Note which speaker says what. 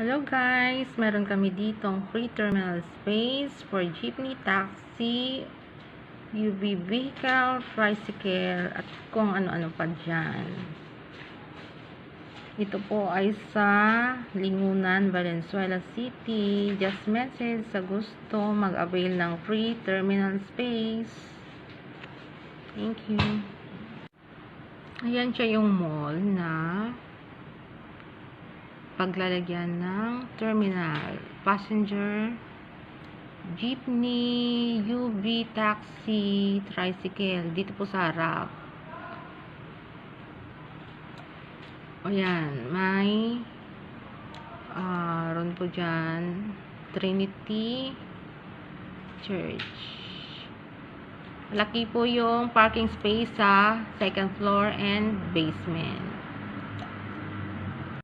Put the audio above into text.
Speaker 1: Hello guys, meron kami ditong free terminal space for jeepney, taxi, UV vehicle, tricycle, at kung ano-ano pa dyan. Ito po ay sa Lingunan, Valenzuela City. Just message sa gusto mag-avail ng free terminal space. Thank you. Ayan siya yung mall na paglalagyan ng terminal, passenger, jeepney, UV, taxi, tricycle, dito po sa harap. Ayan, may ron po dyan, Trinity Church. Malaki po yung parking space sa second floor and basement.